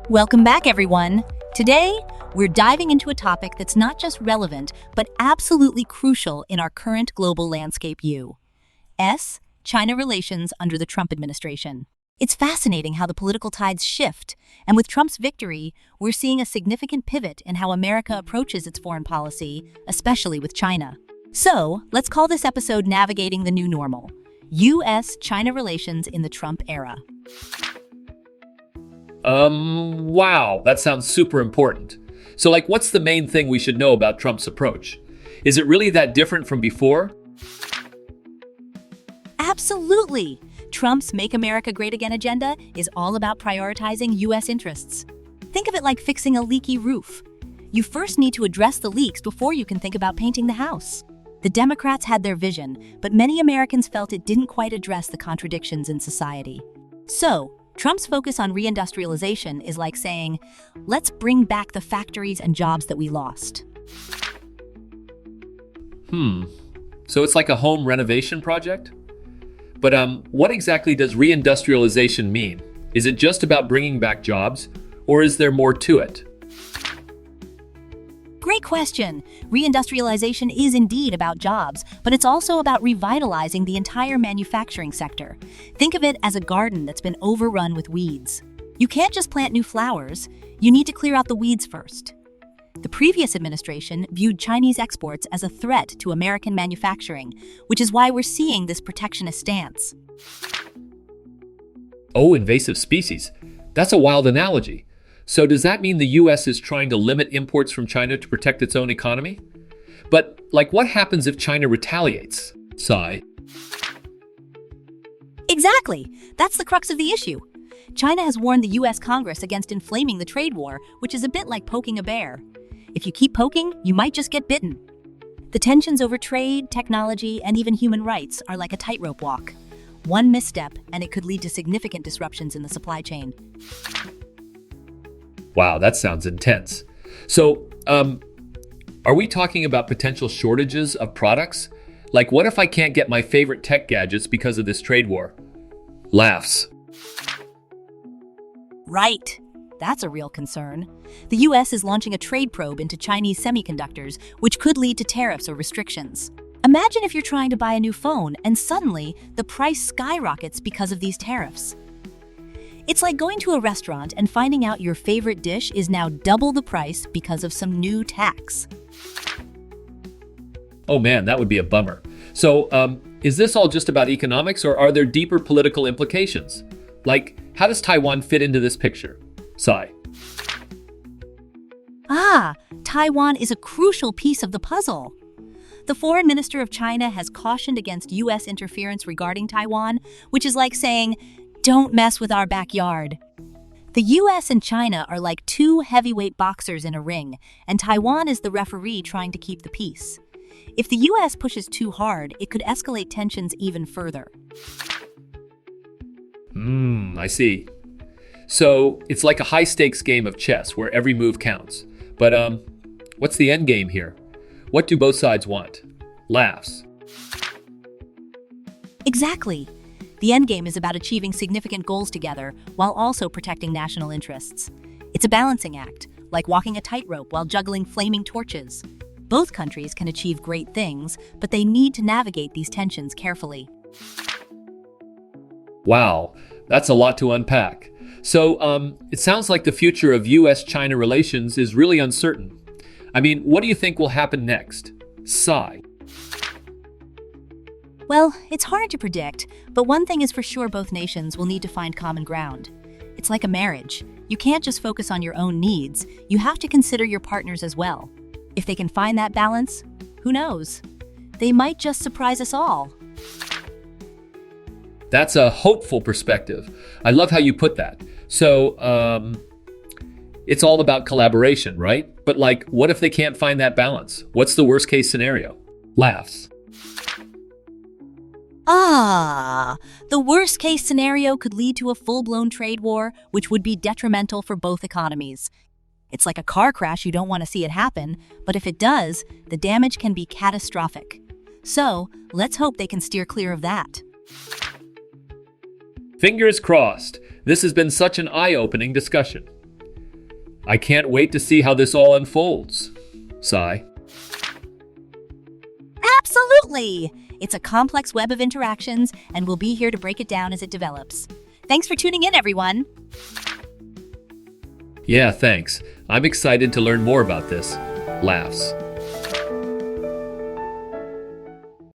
Welcome back, everyone. Today, we're diving into a topic that's not just relevant, but absolutely crucial in our current global landscape. U.S. China relations under the Trump administration. It's fascinating how the political tides shift, and with Trump's victory, we're seeing a significant pivot in how America approaches its foreign policy, especially with China. So, let's call this episode Navigating the New Normal: U.S.-China Relations in the Trump Era. Wow, that sounds super important. So, what's the main thing we should know about Trump's approach? Is it really that different from before? Absolutely! Trump's Make America Great Again agenda is all about prioritizing U.S. interests. Think of it like fixing a leaky roof. You first need to address the leaks before you can think about painting the house. The Democrats had their vision, but many Americans felt it didn't quite address the contradictions in society. So, Trump's focus on reindustrialization is like saying, let's bring back the factories and jobs that we lost. So it's like a home renovation project? But what exactly does reindustrialization mean? Is it just about bringing back jobs, or is there more to it? Great question. Reindustrialization is indeed about jobs, but it's also about revitalizing the entire manufacturing sector. Think of it as a garden that's been overrun with weeds. You can't just plant new flowers, you need to clear out the weeds first. The previous administration viewed Chinese exports as a threat to American manufacturing, which is why we're seeing this protectionist stance. Oh, invasive species. That's a wild analogy. So does that mean the U.S. is trying to limit imports from China to protect its own economy? But, what happens if China retaliates? Sigh. Exactly. That's the crux of the issue. China has warned the U.S. Congress against inflaming the trade war, which is a bit like poking a bear. If you keep poking, you might just get bitten. The tensions over trade, technology, and even human rights are like a tightrope walk. One misstep, and it could lead to significant disruptions in the supply chain. Wow, that sounds intense. So, are we talking about potential shortages of products? What if I can't get my favorite tech gadgets because of this trade war? Laughs. Right. That's a real concern. The U.S. is launching a trade probe into Chinese semiconductors, which could lead to tariffs or restrictions. Imagine if you're trying to buy a new phone and suddenly the price skyrockets because of these tariffs. It's like going to a restaurant and finding out your favorite dish is now double the price because of some new tax. Oh man, that would be a bummer. So, is this all just about economics, or are there deeper political implications? How does Taiwan fit into this picture? Sigh. Taiwan is a crucial piece of the puzzle. The foreign minister of China has cautioned against U.S. interference regarding Taiwan, which is like saying, don't mess with our backyard. The U.S. and China are like two heavyweight boxers in a ring, and Taiwan is the referee trying to keep the peace. If the U.S. pushes too hard, it could escalate tensions even further. I see. So it's like a high-stakes game of chess where every move counts. But what's the end game here? What do both sides want? Laughs. Exactly. The endgame is about achieving significant goals together while also protecting national interests. It's a balancing act, like walking a tightrope while juggling flaming torches. Both countries can achieve great things, but they need to navigate these tensions carefully. Wow, that's a lot to unpack. So, it sounds like the future of U.S.-China relations is really uncertain. What do you think will happen next? Sigh. Well, it's hard to predict, but one thing is for sure: both nations will need to find common ground. It's like a marriage. You can't just focus on your own needs. You have to consider your partners as well. If they can find that balance, who knows? They might just surprise us all. That's a hopeful perspective. I love how you put that. So, it's all about collaboration, right? But what if they can't find that balance? What's the worst case scenario? Laughs. The worst case scenario could lead to a full-blown trade war, which would be detrimental for both economies. It's like a car crash. You don't want to see it happen, but if it does, the damage can be catastrophic. So, let's hope they can steer clear of that. Fingers crossed. This has been such an eye-opening discussion. I can't wait to see how this all unfolds. Sigh. Absolutely! It's a complex web of interactions, and we'll be here to break it down as it develops. Thanks for tuning in, everyone. Yeah, thanks. I'm excited to learn more about this. Laughs.